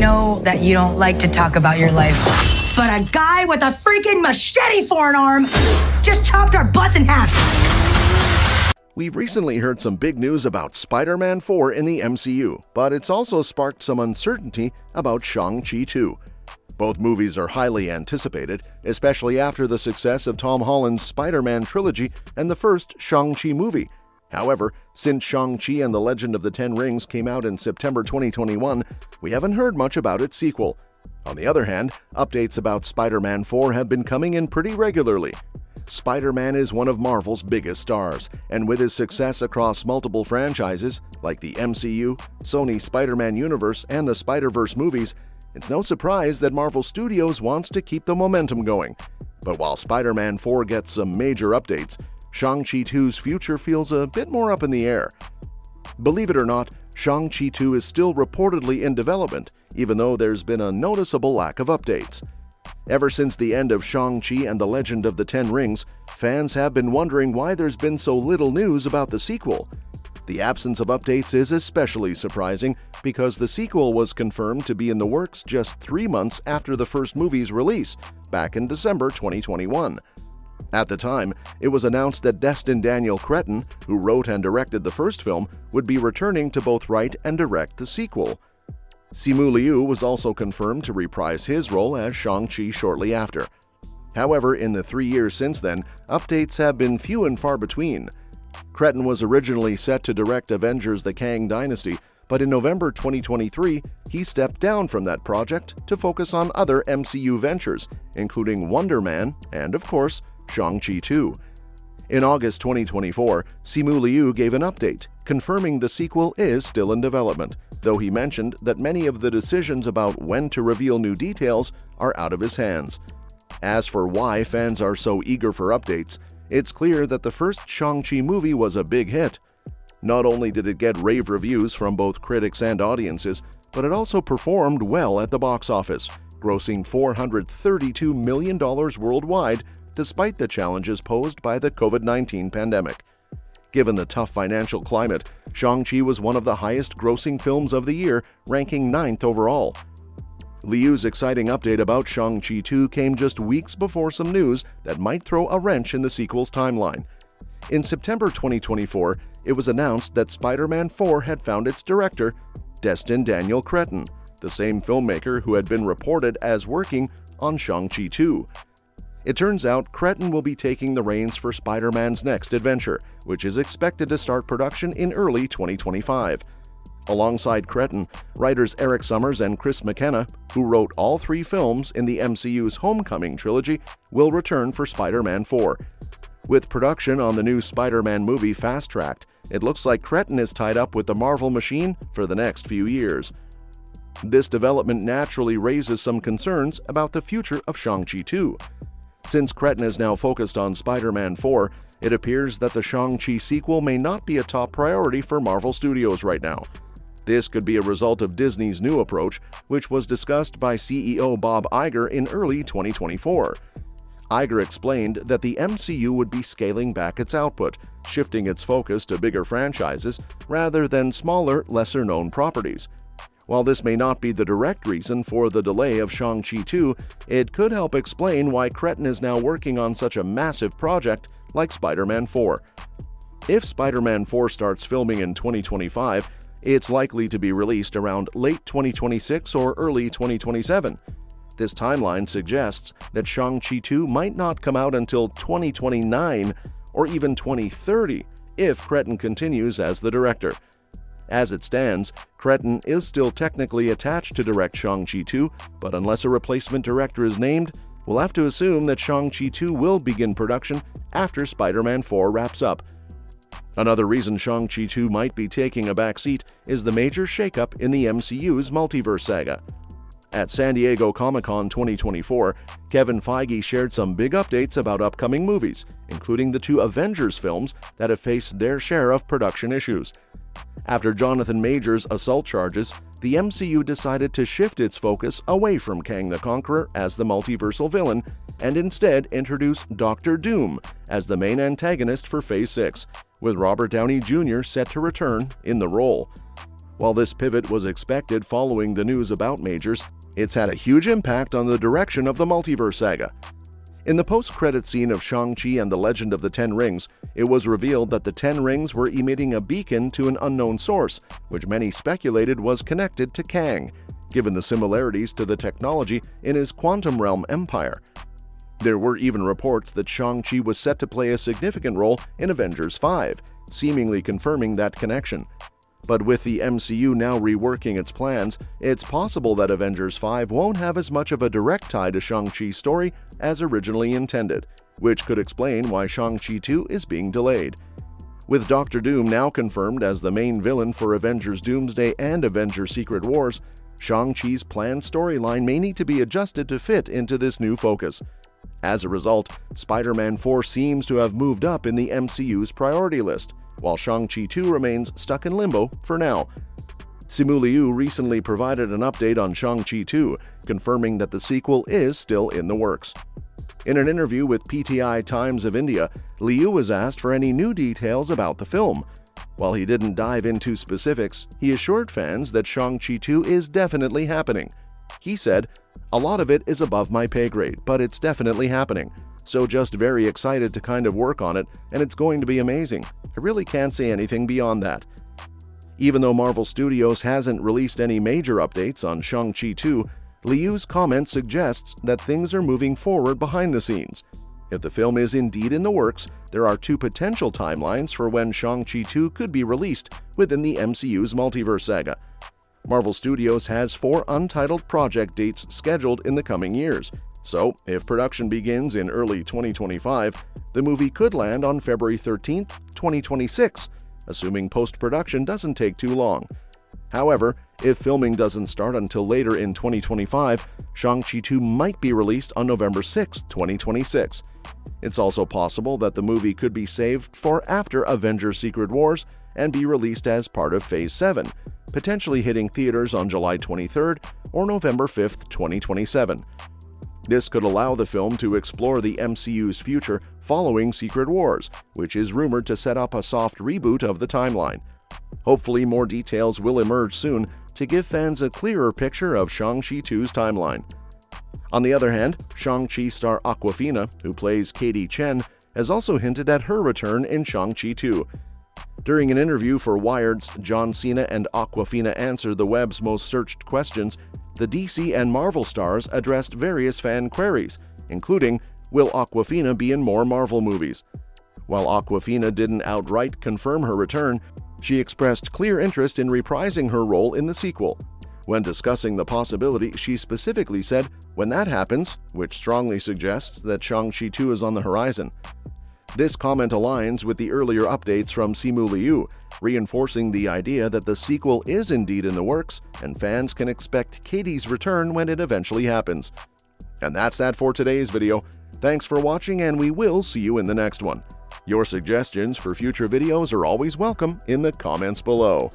know that you don't like to talk about your life, but a guy with a freaking machete for an arm just chopped our butts in half. We've recently heard some big news about Spider-Man 4 in the MCU, but it's also sparked some uncertainty about Shang-Chi 2. Both movies are highly anticipated, especially after the success of Tom Holland's Spider-Man trilogy and the first Shang-Chi movie. However, since Shang-Chi and the Legend of the Ten Rings came out in September 2021, we haven't heard much about its sequel. On the other hand, updates about Spider-Man 4 have been coming in pretty regularly. Spider-Man is one of Marvel's biggest stars, and with his success across multiple franchises like the MCU, Sony's Spider-Man universe, and the Spider-Verse movies, it's no surprise that Marvel Studios wants to keep the momentum going. But while Spider-Man 4 gets some major updates, Shang-Chi 2's future feels a bit more up in the air. Believe it or not, Shang-Chi 2 is still reportedly in development, even though there's been a noticeable lack of updates. Ever since the end of Shang-Chi and the Legend of the Ten Rings, fans have been wondering why there's been so little news about the sequel. The absence of updates is especially surprising because the sequel was confirmed to be in the works just 3 months after the first movie's release, back in December 2021. At the time, it was announced that Destin Daniel Cretton, who wrote and directed the first film, would be returning to both write and direct the sequel. Simu Liu was also confirmed to reprise his role as Shang-Chi shortly after. However, in the 3 years since then, updates have been few and far between. Cretton was originally set to direct Avengers: The Kang Dynasty, but in November 2023, he stepped down from that project to focus on other MCU ventures, including Wonder Man and, of course, Shang-Chi 2. In August 2024, Simu Liu gave an update, confirming the sequel is still in development, though he mentioned that many of the decisions about when to reveal new details are out of his hands. As for why fans are so eager for updates, it's clear that the first Shang-Chi movie was a big hit. Not only did it get rave reviews from both critics and audiences, but it also performed well at the box office, grossing $432 million worldwide despite the challenges posed by the COVID-19 pandemic. Given the tough financial climate, Shang-Chi was one of the highest-grossing films of the year, ranking 9th overall. Liu's exciting update about Shang-Chi 2 came just weeks before some news that might throw a wrench in the sequel's timeline. In September 2024, it was announced that Spider-Man 4 had found its director, Destin Daniel Cretton, the same filmmaker who had been reported as working on Shang-Chi 2. It turns out Cretton will be taking the reins for Spider-Man's next adventure, which is expected to start production in early 2025. Alongside Cretton, writers Eric Summers and Chris McKenna, who wrote all 3 films in the MCU's Homecoming trilogy, will return for Spider-Man 4. With production on the new Spider-Man movie fast-tracked, it looks like Cretton is tied up with the Marvel machine for the next few years. This development naturally raises some concerns about the future of Shang-Chi 2. Since Cretton is now focused on Spider-Man 4, it appears that the Shang-Chi sequel may not be a top priority for Marvel Studios right now. This could be a result of Disney's new approach, which was discussed by CEO Bob Iger in early 2024. Iger explained that the MCU would be scaling back its output, shifting its focus to bigger franchises rather than smaller, lesser-known properties. While this may not be the direct reason for the delay of Shang-Chi 2, it could help explain why Cretton is now working on such a massive project like Spider-Man 4. If Spider-Man 4 starts filming in 2025, it's likely to be released around late 2026 or early 2027. This timeline suggests that Shang-Chi 2 might not come out until 2029 or even 2030 if Cretton continues as the director. As it stands, Cretton is still technically attached to direct Shang-Chi 2, but unless a replacement director is named, we'll have to assume that Shang-Chi 2 will begin production after Spider-Man 4 wraps up. Another reason Shang-Chi 2 might be taking a backseat is the major shakeup in the MCU's Multiverse Saga. At San Diego Comic-Con 2024, Kevin Feige shared some big updates about upcoming movies, including the 2 Avengers films that have faced their share of production issues. After Jonathan Majors' assault charges, the MCU decided to shift its focus away from Kang the Conqueror as the multiversal villain and instead introduce Doctor Doom as the main antagonist for Phase 6, with Robert Downey Jr. set to return in the role. While this pivot was expected following the news about Majors, it's had a huge impact on the direction of the Multiverse Saga. In the post-credit scene of Shang-Chi and the Legend of the Ten Rings, it was revealed that the Ten Rings were emitting a beacon to an unknown source, which many speculated was connected to Kang, given the similarities to the technology in his quantum realm empire. There were even reports that Shang-Chi was set to play a significant role in Avengers 5, seemingly confirming that connection. But with the MCU now reworking its plans, it's possible that Avengers 5 won't have as much of a direct tie to Shang-Chi's story as originally intended, which could explain why Shang-Chi 2 is being delayed. With Doctor Doom now confirmed as the main villain for Avengers Doomsday and Avengers Secret Wars, Shang-Chi's planned storyline may need to be adjusted to fit into this new focus. As a result, Spider-Man 4 seems to have moved up in the MCU's priority list, while Shang-Chi 2 remains stuck in limbo for now. Simu Liu recently provided an update on Shang-Chi 2, confirming that the sequel is still in the works. In an interview with PTI Times of India, Liu was asked for any new details about the film. While he didn't dive into specifics, he assured fans that Shang-Chi 2 is definitely happening. He said, "A lot of it is above my pay grade, but it's definitely happening. So just very excited to kind of work on it, and it's going to be amazing. I really can't say anything beyond that." Even though Marvel Studios hasn't released any major updates on Shang-Chi 2, Liu's comment suggests that things are moving forward behind the scenes. If the film is indeed in the works, there are two potential timelines for when Shang-Chi 2 could be released within the MCU's Multiverse Saga. Marvel Studios has 4 untitled project dates scheduled in the coming years, so if production begins in early 2025, the movie could land on February 13, 2026, assuming post-production doesn't take too long. However, if filming doesn't start until later in 2025, Shang-Chi 2 might be released on November 6, 2026. It's also possible that the movie could be saved for after Avengers Secret Wars and be released as part of Phase 7, potentially hitting theaters on July 23 or November 5, 2027. This could allow the film to explore the MCU's future following Secret Wars, which is rumored to set up a soft reboot of the timeline. Hopefully, more details will emerge soon to give fans a clearer picture of Shang-Chi 2's timeline. On the other hand, Shang-Chi star Awkwafina, who plays Katie Chen, has also hinted at her return in Shang-Chi 2. During an interview for Wired's John Cena and Awkwafina Answered the Web's Most Searched Questions, the DC and Marvel stars addressed various fan queries, including, will Awkwafina be in more Marvel movies? While Awkwafina didn't outright confirm her return, she expressed clear interest in reprising her role in the sequel. When discussing the possibility, she specifically said, "when that happens," which strongly suggests that Shang-Chi 2 is on the horizon. This comment aligns with the earlier updates from Simu Liu, reinforcing the idea that the sequel is indeed in the works and fans can expect Katie's return when it eventually happens. And that's that for today's video. Thanks for watching, and we will see you in the next one. Your suggestions for future videos are always welcome in the comments below.